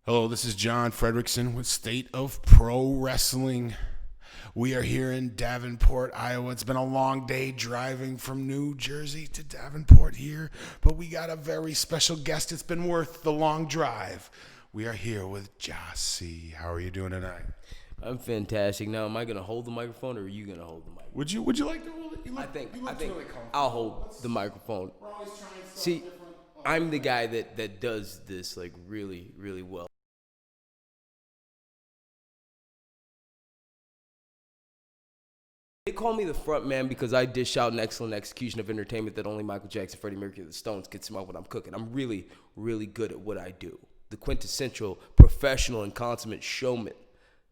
Hello, this is John Fredrickson with State of Pro Wrestling. We are here in Davenport, Iowa. It's been a long day driving from New Jersey to Davenport here, but we got a very special guest. It's been worth the long drive. We are here with Jah-C. How are you doing tonight? I'm fantastic. Now, am I going to hold the microphone, or are you going to hold the microphone? Would you like to hold it? I think really comfortable. I'll hold the microphone. We're always trying stuff See, different. I'm the guy that does this like really, really well. They call me the Frontman because I dish out an excellent execution of entertainment that only Michael Jackson, Freddie Mercury, and the Stones can smell when I'm cooking. I'm really, really good at what I do. The quintessential professional and consummate showman.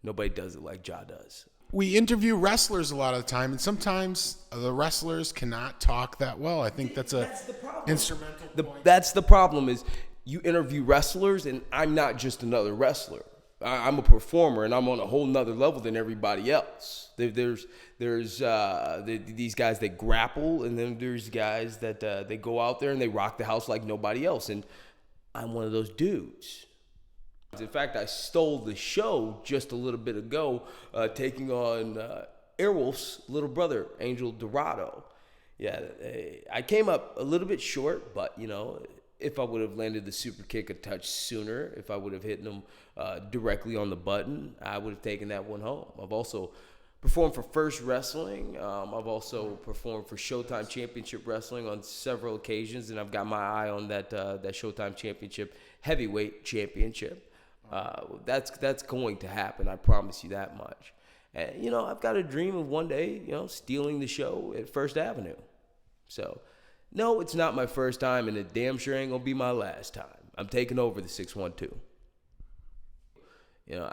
Nobody does it like Jah does. We interview wrestlers a lot of the time, and sometimes the wrestlers cannot talk that well. I think that's the problem. Instrumental point. That's the problem is you interview wrestlers, and I'm not just another wrestler. I'm a performer, and I'm on a whole nother level than everybody else. There's these guys that grapple, and then there's guys that they go out there and they rock the house like nobody else, and I'm one of those dudes. In fact, I stole the show just a little bit ago, taking on Airwolf's little brother, Angel Dorado. Yeah, I came up a little bit short, but, you know, if I would have landed the super kick a touch sooner, if I would have hit him directly on the button, I would have taken that one home. I've also performed for First Wrestling. I've also performed for Showtime Championship Wrestling on several occasions, and I've got my eye on that Showtime Championship Heavyweight Championship. That's going to happen. I promise you that much. And, you know, I've got a dream of one day, you know, stealing the show at First Avenue. So, no, it's not my first time, and it damn sure ain't gonna be my last time. I'm taking over the 612. You know,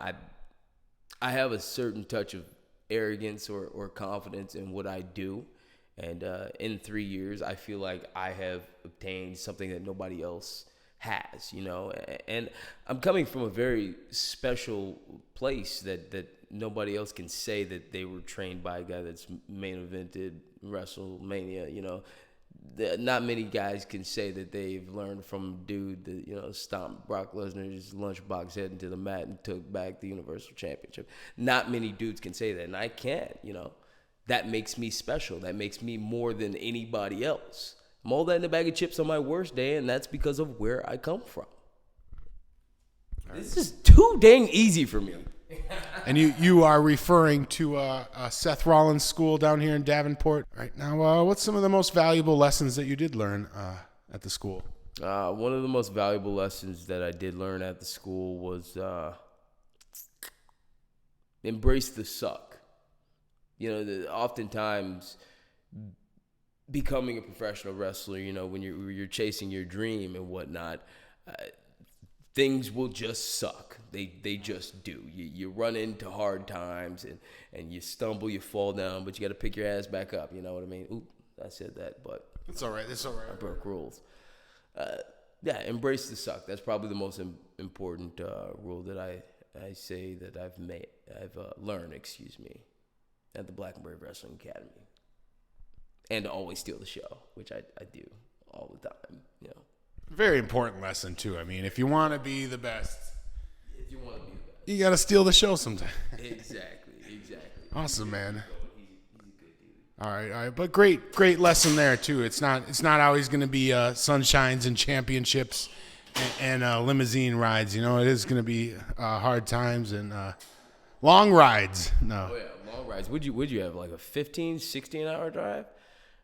I have a certain touch of arrogance or confidence in what I do, and in 3 years, I feel like I have obtained something that nobody else has, you know, and I'm coming from a very special place that nobody else can say that they were trained by a guy that's main evented WrestleMania, you know. Not many guys can say that they've learned from a dude that, you know, stomped Brock Lesnar's lunchbox head into the mat and took back the Universal Championship. Not many dudes can say that, and I can't, you know. That makes me special. That makes me more than anybody else. I'm all that in a bag of chips on my worst day, and that's because of where I come from. This is too dang easy for me. And you are referring to Seth Rollins school down here in Davenport. Right now, what's some of the most valuable lessons that you did learn at the school? One of the most valuable lessons that I did learn at the school was embrace the suck. You know, oftentimes becoming a professional wrestler, you know, when you're chasing your dream and whatnot, things will just suck. They just do. You run into hard times and you stumble, you fall down, but you got to pick your ass back up. You know what I mean? Oop, I said that, but It's all right. It's all right. I broke rules. Yeah, embrace the suck. That's probably the most important rule that I say that I've learned, at the Black and Brave Wrestling Academy. And to always steal the show, which I do all the time, you know. Very important lesson, too. I mean, if you want to be the best, You you got to steal the show sometime. Exactly. Awesome, man. He's a good dude. All right. But great lesson there, too. It's not always going to be sunshines and championships and limousine rides. You know, it is going to be hard times and long rides. No. Oh, yeah, long rides. Would you have like a 15, 16-hour drive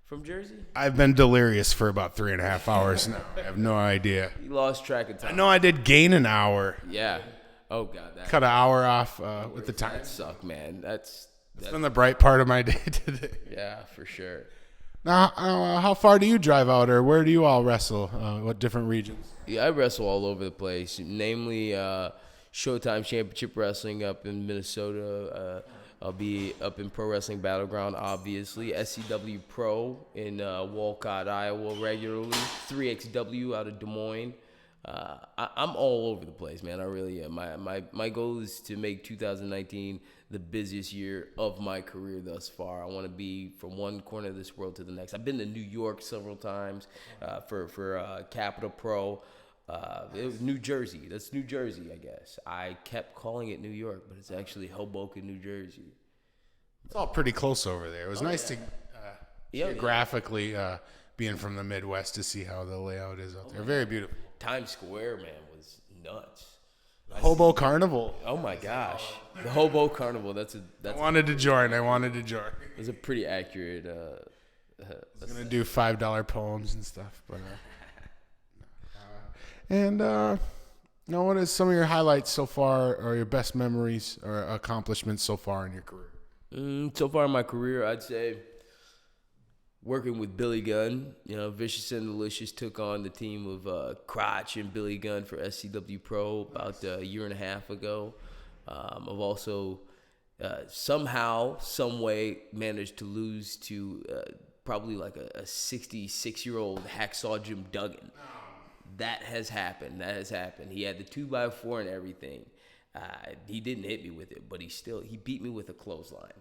from Jersey? I've been delirious for about 3.5 hours now. I have no idea. You lost track of time. I know I did gain an hour. Yeah. Oh, God. Cut an hour off with the time. That suck, man. That's been the bright part of my day today. yeah, for sure. Now, how far do you drive out, or where do you all wrestle? What different regions? Yeah, I wrestle all over the place, namely Showtime Championship Wrestling up in Minnesota. I'll be up in Pro Wrestling Battleground, obviously. SCW Pro in Walcott, Iowa regularly. 3XW out of Des Moines. I'm all over the place, man. I really am. My goal is to make 2019 the busiest year of my career thus far. I want to be from one corner of this world to the next. I've been to New York several times for Capital Pro. It was New Jersey. That's New Jersey, I guess. I kept calling it New York, but it's actually Hoboken, New Jersey. It's all pretty close over there. It was nice to geographically being from the Midwest to see how the layout is out there. Very beautiful. Times Square, man, was nuts. Hobo Carnival. Oh my gosh, the Hobo Carnival. That's I wanted to join. It's a pretty accurate. I was gonna do $5 poems and stuff, but what is some of your highlights so far, or your best memories or accomplishments so far in your career? So far in my career, I'd say working with Billy Gunn. Vicious and Delicious took on the team of Crotch and Billy Gunn for SCW Pro about a year and a half ago. I've also somehow, some way, managed to lose to probably like a 66-year-old Hacksaw Jim Duggan. That has happened. He had the 2x4 and everything. He didn't hit me with it, but he beat me with a clothesline.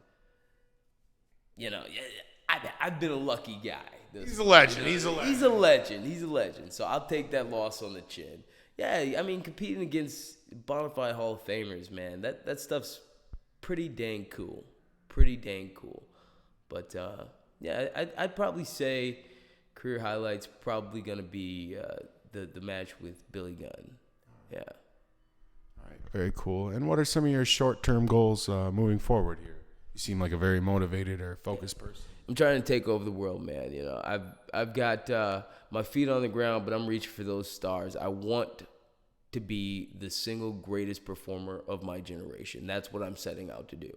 I've been a lucky guy. He's a legend. He's a legend. So I'll take that loss on the chin. Yeah, I mean, competing against bona fide Hall of Famers, man, that stuff's pretty dang cool. But I'd probably say career highlights probably gonna be the match with Billy Gunn. Yeah. All right. Very cool. And what are some of your short-term goals moving forward here? You seem like a very motivated or focused person. I'm trying to take over the world, man. I've got my feet on the ground, but I'm reaching for those stars. I want to be the single greatest performer of my generation. That's what I'm setting out to do.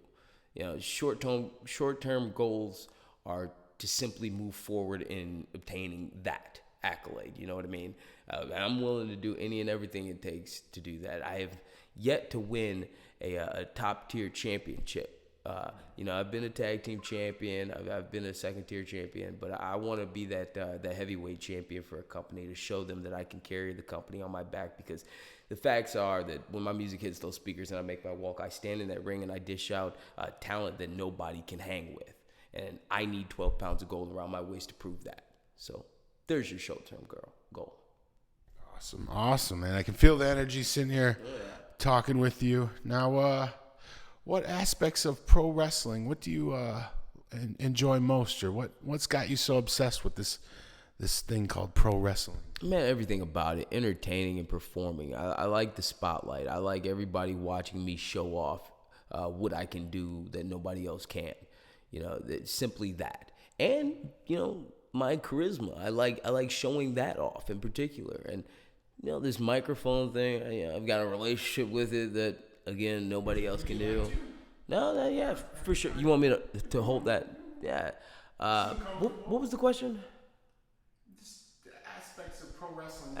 Short-term goals are to simply move forward in obtaining that accolade. You know what I mean? I'm willing to do any and everything it takes to do that. I have yet to win a top-tier championship. I've been a tag team champion. I've been a second-tier champion, but I want to be that heavyweight champion for a company to show them that I can carry the company on my back, because the facts are that when my music hits those speakers and I make my walk, I stand in that ring and I dish out talent that nobody can hang with. And I need 12 pounds of gold around my waist to prove that. So there's your short-term goal. Awesome, man. I can feel the energy sitting here talking with you. Now, what aspects of pro wrestling, what do you enjoy most, or what's got you so obsessed with this thing called pro wrestling? Man, everything about it, entertaining and performing. I like the spotlight. I like everybody watching me show off what I can do that nobody else can. Simply that. And, my charisma. I like showing that off in particular. And, this microphone thing, I've got a relationship with it that, again, nobody else can do. No, yeah, for sure. You want me to hold that? Yeah. What was the question? Just the aspects of pro wrestling.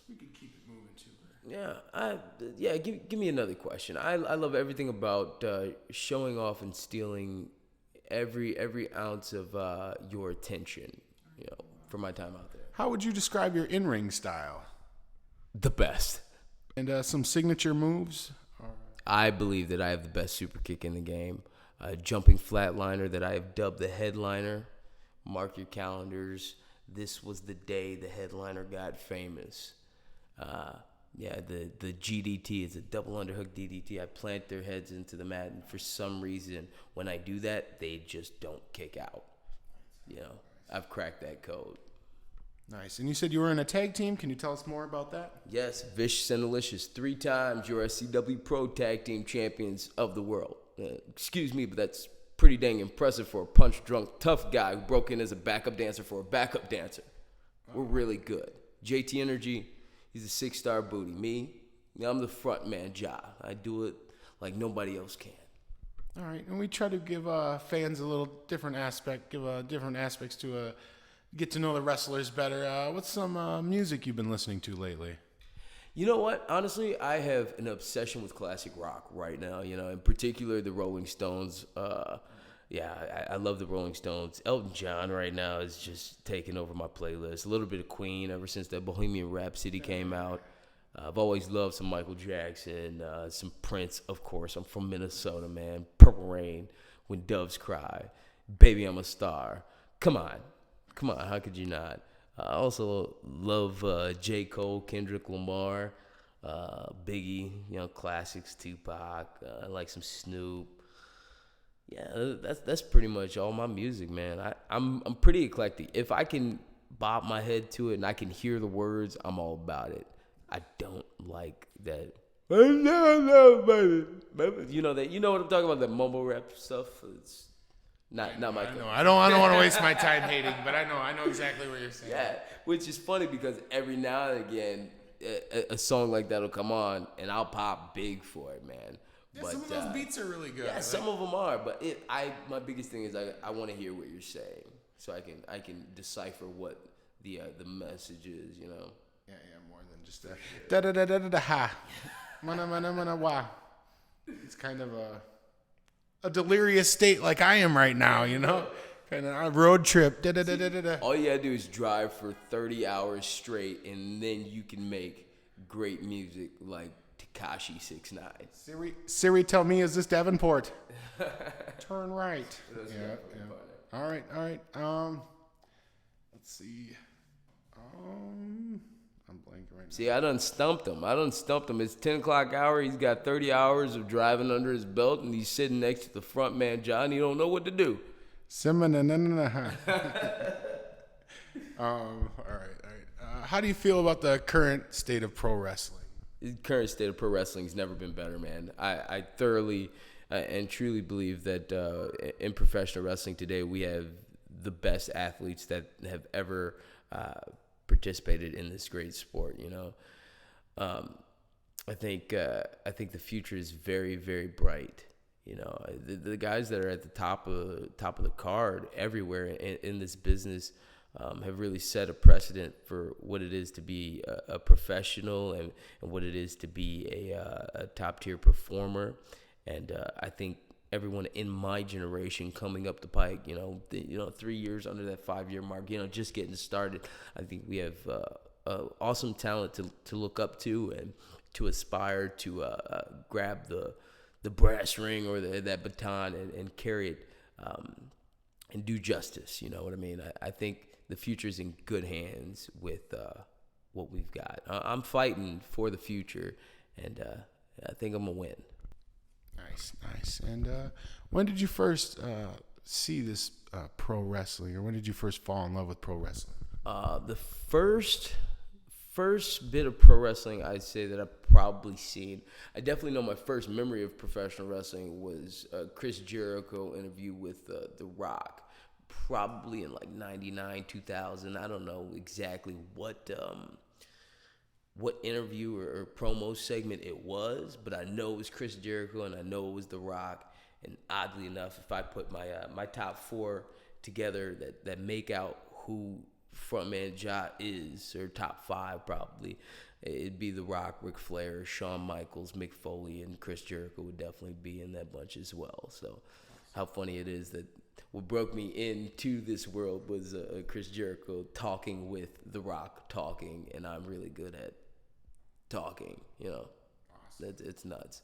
We could keep it moving too. Yeah. Give me another question. I love everything about showing off and stealing every ounce of your attention. For my time out there. How would you describe your in-ring style? The best. And some signature moves? I believe that I have the best super kick in the game. A jumping flatliner that I have dubbed the headliner. Mark your calendars. This was the day the headliner got famous. The GDT is a double underhook DDT. I plant their heads into the mat, and for some reason, when I do that, they just don't kick out. I've cracked that code. Nice. And you said you were in a tag team. Can you tell us more about that? Yes, Vicious and Delicious. 3 times you're SCW Pro Tag Team Champions of the world. Excuse me, but that's pretty dang impressive for a punch-drunk, tough guy who broke in as a backup dancer for a backup dancer. We're really good. JT Energy, he's a 6-star booty. Me, I'm the Frontman Jah. I do it like nobody else can. All right, and we try to give fans a little different aspect, different aspects to get to know the wrestlers better. What's some music you've been listening to lately? You know what? Honestly, I have an obsession with classic rock right now. In particular, the Rolling Stones. I love the Rolling Stones. Elton John right now is just taking over my playlist. A little bit of Queen ever since that Bohemian Rhapsody came out. I've always loved some Michael Jackson, some Prince, of course. I'm from Minnesota, man. Purple Rain, When Doves Cry, Baby I'm a Star. Come on, how could you not? I also love J. Cole, Kendrick Lamar, Biggie, classics, Tupac. I like some Snoop. Yeah, that's pretty much all my music, man. I'm pretty eclectic. If I can bob my head to it and I can hear the words, I'm all about it. I don't like that. You know what I'm talking about, that mumble rap stuff. It's not my. I don't want to waste my time hating, but I know exactly what you're saying. Yeah, which is funny because every now and again, a song like that'll come on and I'll pop big for it, man. Yeah, but some of those beats are really good. Yeah, some of them are, but my biggest thing is I want to hear what you're saying, so I can decipher what the message is, Yeah, more than just da da da da da ha, mana wa. It's kind of a delirious state like I am right now, kind of a road trip. Da da da da da. All you gotta do is drive for 30 hours straight, and then you can make great music like Tekashi 6ix9ine. Siri, tell me, is this Davenport? Turn right. Yeah. All right. Let's see. I'm blanking right now. See, I done stumped him. It's 10 o'clock hour. He's got 30 hours of driving under his belt, and he's sitting next to the Frontman, Jah, and he don't know what to do. All right. How do you feel about the current state of pro wrestling? The current state of pro wrestling has never been better, man. I thoroughly and truly believe that in professional wrestling today, we have the best athletes that have ever participated in this great sport. I think the future is very, very bright. The guys that are at the top of the card everywhere in this business have really set a precedent for what it is to be a professional and what it is to be a top tier performer. And I think everyone in my generation coming up the pike, 3 years under that 5-year mark, just getting started, I think we have awesome talent to look up to and to aspire to grab the brass ring or that baton and carry it and do justice. You know what I mean? I think the future is in good hands with what we've got. I'm fighting for the future, and I think I'm going to win. Nice. And when did you first see this pro wrestling, or when did you first fall in love with pro wrestling? The first bit of pro wrestling I'd say that I've probably seen, I definitely know my first memory of professional wrestling was Chris Jericho interview with The Rock, probably in like 99, 2000. I don't know exactly what interview or promo segment it was, but I know it was Chris Jericho and I know it was The Rock. And oddly enough, if I put my top 4 together that make out who Frontman Jah is, or top 5 probably, it'd be The Rock, Ric Flair, Shawn Michaels, Mick Foley, and Chris Jericho would definitely be in that bunch as well. So how funny it is that what broke me into this world was Chris Jericho talking with The Rock talking, and I'm really good at talking, Awesome. It's nuts.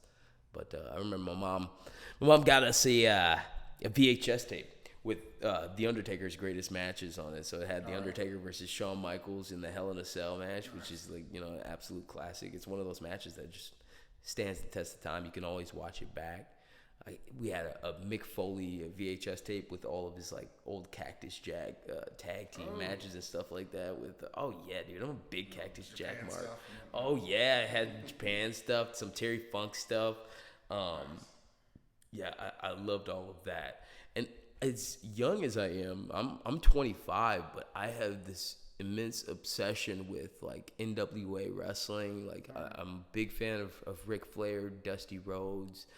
But I remember my mom got us a VHS tape with The Undertaker's greatest matches on it. So it had The Undertaker versus Shawn Michaels in the Hell in a Cell match, which is an absolute classic. It's one of those matches that just stands the test of time. You can always watch it back. We had a Mick Foley VHS tape with all of his old Cactus Jack tag team matches and stuff like that. With dude, I'm a big Cactus Jack mark. Stuff, oh yeah, I had Japan stuff, some Terry Funk stuff. I loved all of that. And as young as I am, I'm 25, but I have this immense obsession with NWA wrestling. I'm a big fan of Ric Flair, Dusty Rhodes,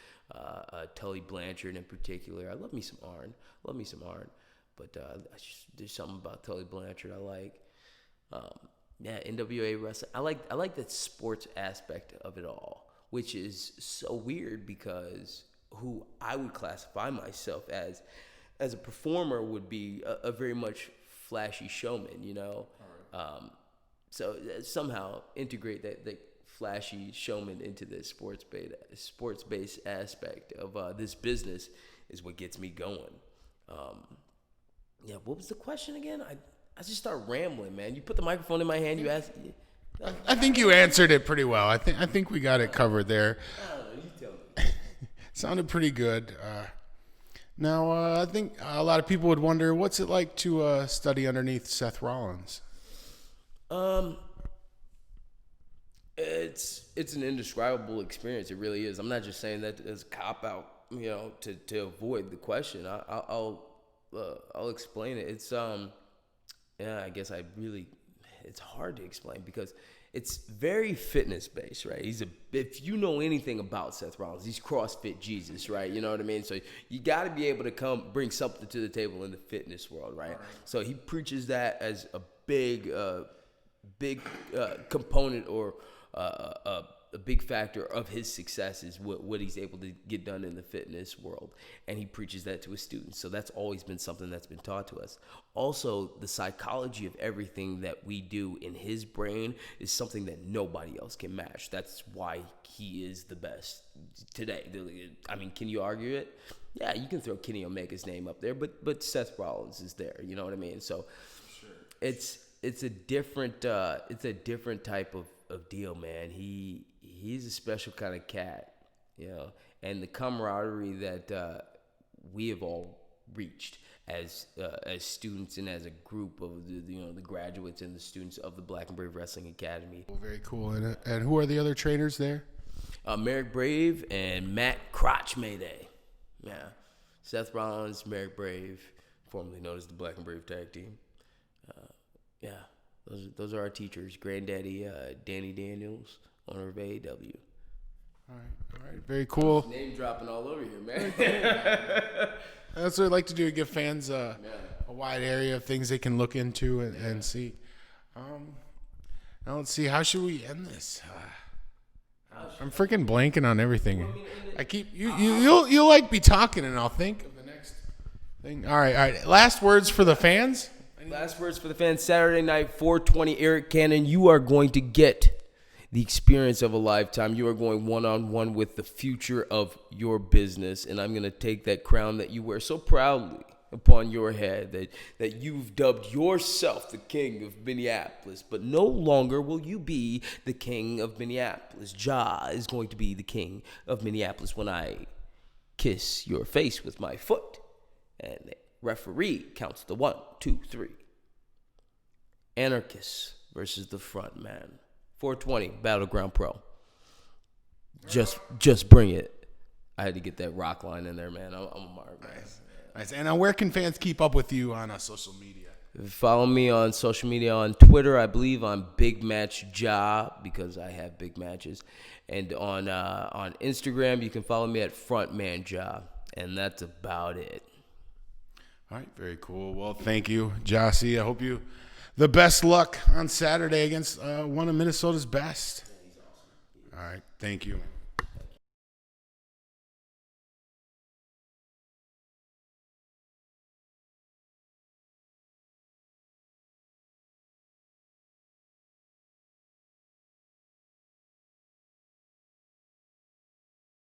Tully Blanchard in particular. I love me some Arn. But there's something about Tully Blanchard I like. NWA wrestling. I like that sports aspect of it all, which is so weird because who I would classify myself as a performer would be a very much flashy showman, So somehow integrate that flashy showman into the sports-based aspect of this business is what gets me going. What was the question again? I just start rambling, man. You put the microphone in my hand, you ask. I think you answered it pretty well. I think we got it covered there. I don't know. You tell me. Sounded pretty good. Now, I think a lot of people would wonder, what's it like to study underneath Seth Rollins? It's an indescribable experience. It really is. I'm not just saying that as a cop out, to avoid the question. I'll explain it. It's I guess it's hard to explain because it's very fitness based, right? If you know anything about Seth Rollins, he's CrossFit Jesus, right? You know what I mean? So you got to be able to bring something to the table in the fitness world, right? So he preaches that as a big component or a big factor of his success is what he's able to get done in the fitness world. And he preaches that to his students. So that's always been something that's been taught to us. Also, the psychology of everything that we do in his brain is something that nobody else can match. That's why he is the best today. I mean, can you argue it? Yeah, you can throw Kenny Omega's name up there, but Seth Rollins is there. You know what I mean? So sure. It's a different type of deal, man. He's a special kind of cat, and the camaraderie that we have all reached as students and as a group of the graduates and the students of the Black and Brave Wrestling Academy. Well, very cool. And who are the other trainers there? Merrick Brave and Matt Crotch Mayday. Yeah, Seth Rollins, Merrick Brave, formerly known as the Black and Brave Tag Team. Yeah, those are our teachers. Granddaddy Danny Daniels, owner of AAW. All right, very cool. Name dropping all over here, man. That's what I like to do, give fans a wide area of things they can look into and see. Now let's see, how should we end this? I'm freaking blanking on everything. I keep you'll like be talking and I'll think of the next thing. All right. Last words for the fans. Last words for the fans. Saturday night, 420 Eric Cannon. You are going to get the experience of a lifetime. You are going one-on-one with the future of your business. And I'm going to take that crown that you wear so proudly upon your head that you've dubbed yourself the king of Minneapolis. But no longer will you be the king of Minneapolis. Jah is going to be the king of Minneapolis when I kiss your face with my foot. And the referee counts the 1, 2, 3. Anarchist versus the Frontman. 420 Battleground Pro. Just bring it. I had to get that rock line in there, man. I'm a mark, man. Nice. And where can fans keep up with you on social media? Follow me on social media. On Twitter, I believe I'm Big Match Jah because I have big matches. And on Instagram, you can follow me at Frontman Jah. And that's about it. All right, very cool. Well, thank you, Jah-C. I hope you the best luck on Saturday against one of Minnesota's best. All right, thank you.